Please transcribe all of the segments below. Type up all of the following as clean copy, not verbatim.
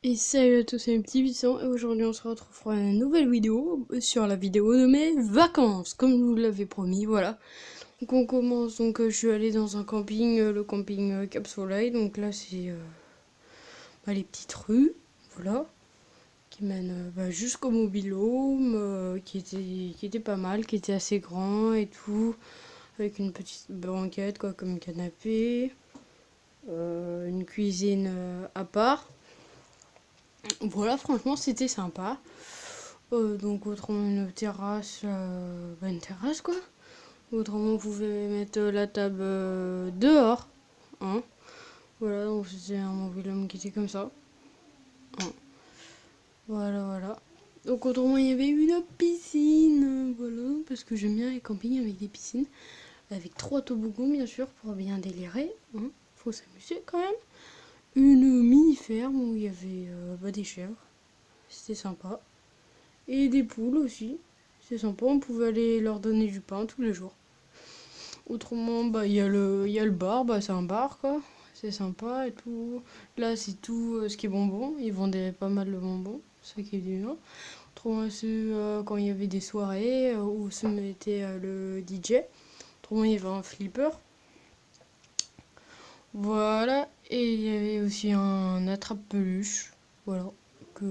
Et salut à tous, c'est mes petits Bissons et aujourd'hui on se retrouve pour une nouvelle vidéo sur la vidéo de mes vacances, comme je vous l'avais promis, voilà. Donc on commence, je suis allée dans un camping, le camping Cap Soleil, donc là c'est les petites rues, voilà, qui mènent jusqu'au mobil-home, qui était pas mal, qui était assez grand et tout, avec une petite banquette quoi, comme canapé, une cuisine à part. Voilà, franchement c'était sympa. Donc autrement une terrasse, une terrasse quoi. Autrement on pouvait mettre la table dehors, hein. Voilà, donc c'était un mobil-home qui était comme ça, hein. Voilà, voilà. Donc autrement il y avait une piscine, voilà, parce que j'aime bien les campings avec des piscines, avec 3 toboggans bien sûr pour bien délirer, hein. Faut s'amuser quand même. Une mini ferme où il y avait des chèvres, c'était sympa. Et des poules aussi. C'est sympa, on pouvait aller leur donner du pain tous les jours. Autrement, il y a le bar, c'est un bar quoi. C'est sympa et tout. Là, c'est tout ce qui est bonbons. Ils vendaient pas mal de bonbons, ça qui est bien. Autrement, c'est quand il y avait des soirées où se mettait le DJ. Autrement, il y avait un flipper. Voilà. Et il y avait aussi un attrape-peluche. Voilà. Que,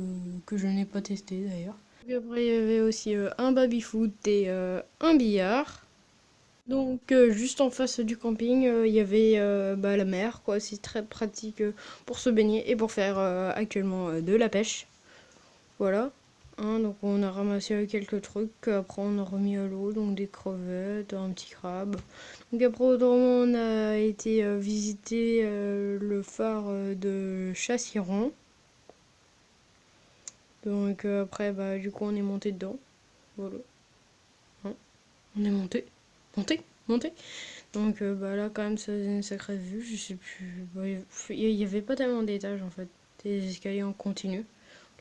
que je n'ai pas testé d'ailleurs. Et après, il y avait aussi un baby-foot et un billard. Donc juste en face du camping, il y avait la mer, quoi. C'est très pratique pour se baigner et pour faire actuellement de la pêche. Voilà. Hein, donc on a ramassé quelques trucs, après on a remis à l'eau, donc des crevettes, un petit crabe. Donc après autrement on a été visiter le phare de Chassiron. Donc après du coup on est monté dedans. Voilà. Hein, on est monté. Monté. Monté. Donc là quand même ça faisait une sacrée vue, je sais plus. Il y avait pas tellement d'étages en fait, des escaliers en continu.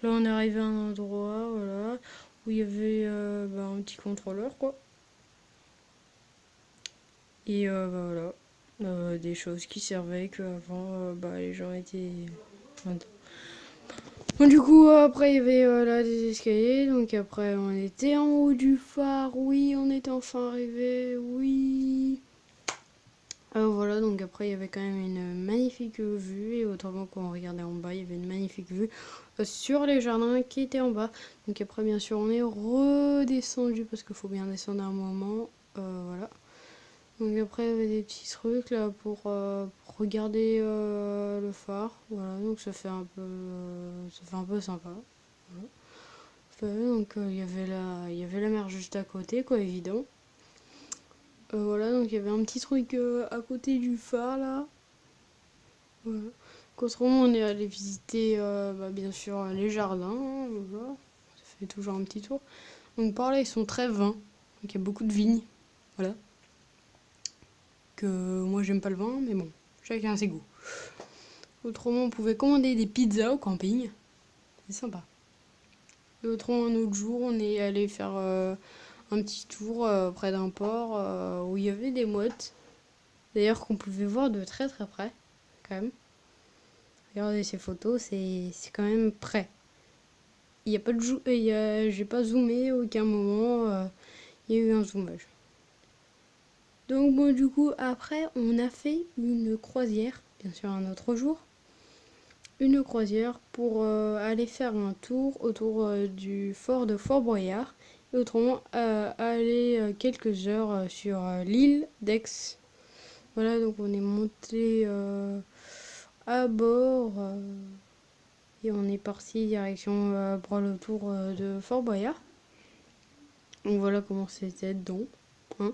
Là on est arrivé à un endroit, voilà, où il y avait un petit contrôleur quoi. Et voilà. Des choses qui servaient qu'avant les gens étaient. Bon, du coup après il y avait là des escaliers, donc après on était en haut du phare, oui on était enfin arrivé, oui. Voilà, donc après il y avait quand même une magnifique vue et autrement quand on regardait en bas il y avait une magnifique vue sur les jardins qui étaient en bas. Donc après bien sûr on est redescendu parce qu'il faut bien descendre à un moment, voilà. Donc après il y avait des petits trucs là pour regarder le phare, voilà, donc ça fait un peu sympa. Voilà. Donc il y avait la mer juste à côté quoi, évident. Voilà, donc il y avait un petit truc à côté du phare là. Voilà. Autrement, on est allé visiter bien sûr les jardins, hein, voilà. Ça fait toujours un petit tour. Donc par là, ils sont très vins. Donc il y a beaucoup de vignes. Voilà. Que moi, j'aime pas le vin, mais bon, chacun a ses goûts. Autrement, on pouvait commander des pizzas au camping. C'est sympa. Et autrement, un autre jour, on est allé faire un petit tour près d'un port où il y avait des mouettes. D'ailleurs, qu'on pouvait voir de très très près, quand même. Regardez ces photos, c'est quand même près. Il y a pas de j'ai pas zoomé à aucun moment, il y a eu un zoomage. Donc bon du coup après on a fait une croisière, bien sûr un autre jour, une croisière pour aller faire un tour autour du fort de Fort-Boyard et autrement aller quelques heures sur l'île d'Aix. Voilà, donc on est monté à bord et on est parti direction pour le tour de Fort-Boyard. Donc voilà comment c'était dedans, hein.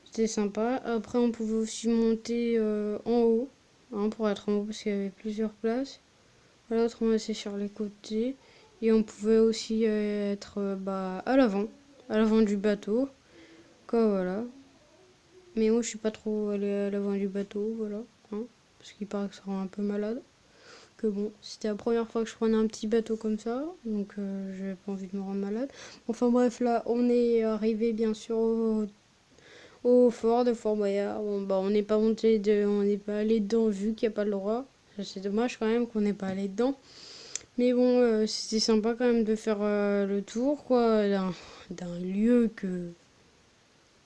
C'était sympa. Après, on pouvait aussi monter en haut, hein, pour être en haut parce qu'il y avait plusieurs places. Voilà, autrement, c'est sur les côtés. Et on pouvait aussi être à l'avant du bateau. Quoi, voilà. Mais moi, je suis pas trop allée à l'avant du bateau, voilà, hein, parce qu'il paraît que ça rend un peu malade. Que bon, c'était la première fois que je prenais un petit bateau comme ça, donc j'avais pas envie de me rendre malade. Enfin bref, là, on est arrivé bien sûr au fort de Fort Boyard. Bon, on n'est pas on n'est pas allé dedans vu qu'il n'y a pas le droit. C'est dommage quand même qu'on n'est pas allé dedans. Mais bon, c'était sympa quand même de faire le tour, quoi, d'un lieu que,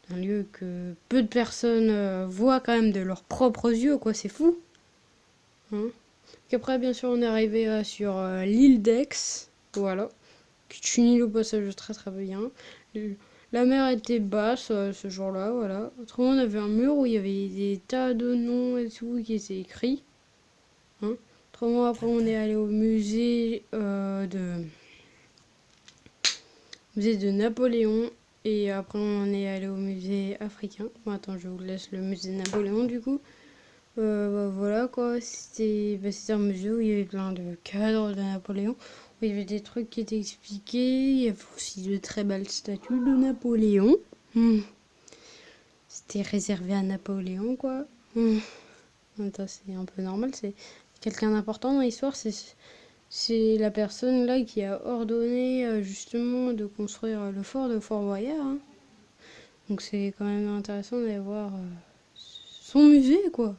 d'un lieu que peu de personnes voient quand même de leurs propres yeux, quoi, c'est fou. Hein. Après, bien sûr, on est arrivé sur l'île d'Aix, voilà, qui est une île au passage très très bien. La mer était basse ce jour-là, voilà. Autrement, on avait un mur où il y avait des tas de noms et tout qui étaient écrits. Hein. Autrement, après, on est allé au musée de Napoléon. Et après, on est allé au musée africain. Bon, attends, je vous laisse le musée de Napoléon du coup. Voilà quoi, c'était un musée où il y avait plein de cadres de Napoléon. Où il y avait des trucs qui étaient expliqués. Il y avait aussi de très belles statues de Napoléon. Hmm. C'était réservé à Napoléon quoi. Hmm. C'est un peu normal, c'est quelqu'un d'important dans l'histoire. C'est la personne là qui a ordonné justement de construire le fort de Fort-Boyard. Hein. Donc c'est quand même intéressant d'aller voir son musée quoi.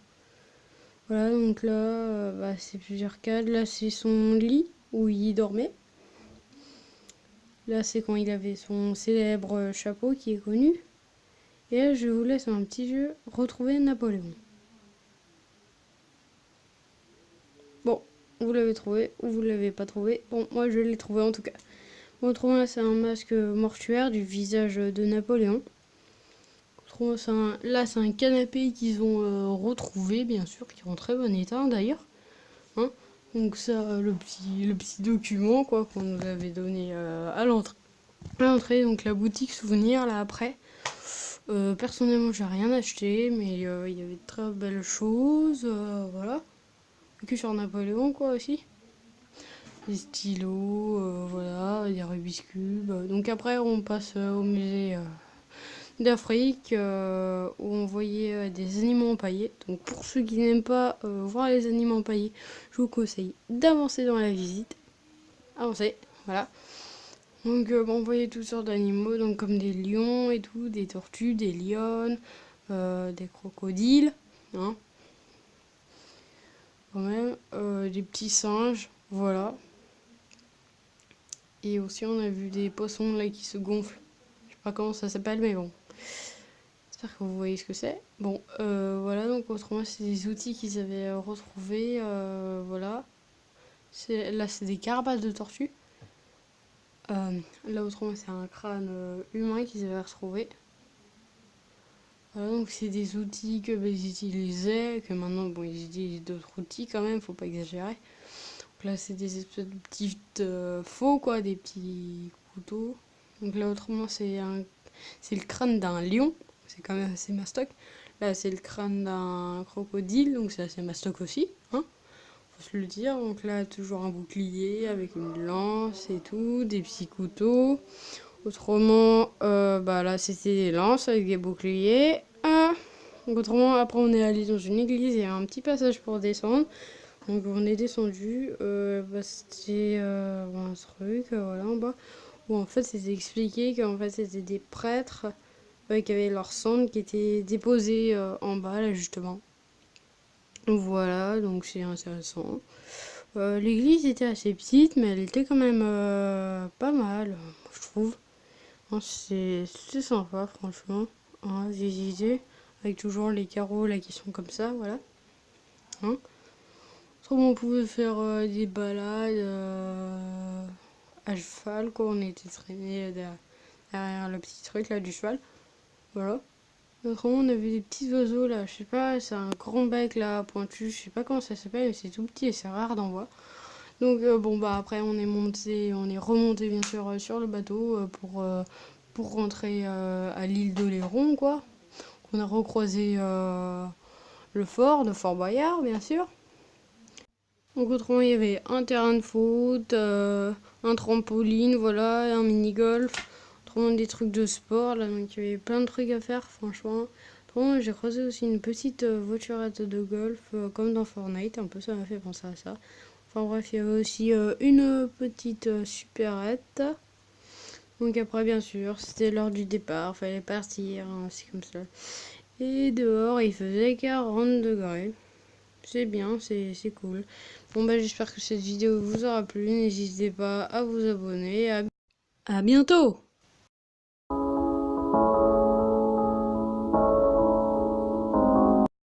Voilà, donc là, c'est plusieurs cadres. Là, c'est son lit où il dormait. Là, c'est quand il avait son célèbre chapeau qui est connu. Et là, je vous laisse un petit jeu retrouver Napoléon. Bon, vous l'avez trouvé ou vous l'avez pas trouvé. Bon, moi, je l'ai trouvé en tout cas. Bon, autrement, là, c'est un masque mortuaire du visage de Napoléon. Autrement, là, c'est un canapé qu'ils ont retrouvé, bien sûr, qui est en très bon état d'ailleurs. Hein. Donc ça, le petit document quoi qu'on nous avait donné à l'entrée. À l'entrée, donc la boutique souvenir là après. Personnellement, j'ai rien acheté, mais il y avait de très belles choses, voilà. Et que sur Napoléon quoi aussi. Des stylos, voilà, des Rubik's Cube. Donc après, on passe au musée d'Afrique où on voyait des animaux empaillés. Donc pour ceux qui n'aiment pas voir les animaux empaillés, je vous conseille d'avancer dans la visite. Avancer, voilà. Donc on voyait toutes sortes d'animaux, donc comme des lions et tout, des tortues, des lionnes, des crocodiles, hein, quand même, des petits singes, voilà. Et aussi on a vu des poissons là qui se gonflent. Je sais pas comment ça s'appelle, mais bon. J'espère que vous voyez ce que c'est. Bon, voilà, donc autrement, c'est des outils qu'ils avaient retrouvés. Voilà. Là, c'est des carapaces de tortues. Là, autrement, c'est un crâne humain qu'ils avaient retrouvé. Voilà, donc c'est des outils que ils utilisaient, que maintenant, bon, ils utilisent d'autres outils quand même, faut pas exagérer. Donc là, c'est des espèces de petits faux, quoi, des petits couteaux. Donc là, autrement, c'est le crâne d'un lion, c'est quand même assez mastoc. Là, c'est le crâne d'un crocodile, donc c'est assez mastoc aussi, hein, faut se le dire. Donc là, toujours un bouclier avec une lance et tout, des petits couteaux. Autrement, là, c'était des lances avec des boucliers. Donc autrement, après, on est allé dans une église, il y a un petit passage pour descendre. Donc on est descendu, c'était un truc, voilà, en bas, où en fait, c'était expliqué qu'en fait, c'était des prêtres qui avaient leur cendre qui était déposée en bas, là, justement. Voilà, donc c'est intéressant. L'église était assez petite, mais elle était quand même pas mal, je trouve. Hein, c'est sympa, franchement, hein, à visiter, avec toujours les carreaux là qui sont comme ça, voilà. Hein. Autrement, on pouvait faire des balades à cheval, quoi. On était traîné derrière le petit truc là du cheval, voilà. Autrement, on avait des petits oiseaux là, je sais pas, c'est un grand bec là, pointu, je sais pas comment ça s'appelle, mais c'est tout petit et c'est rare d'en voir. Donc après on est remonté bien sûr sur le bateau pour rentrer à l'île d'Oléron quoi. On a recroisé le fort de Fort Boyard bien sûr. Donc autrement il y avait un terrain de foot, un trampoline, voilà, un mini-golf, autrement des trucs de sport là, donc il y avait plein de trucs à faire franchement. Autrement j'ai croisé aussi une petite voiturette de golf comme dans Fortnite, un peu ça m'a fait penser à ça. Enfin bref, il y avait aussi une petite supérette. Donc après, bien sûr, c'était l'heure du départ, fallait partir, hein, c'est comme ça. Et dehors, il faisait 40 degrés. C'est bien, c'est cool. Bon bah j'espère que cette vidéo vous aura plu. N'hésitez pas à vous abonner. À bientôt!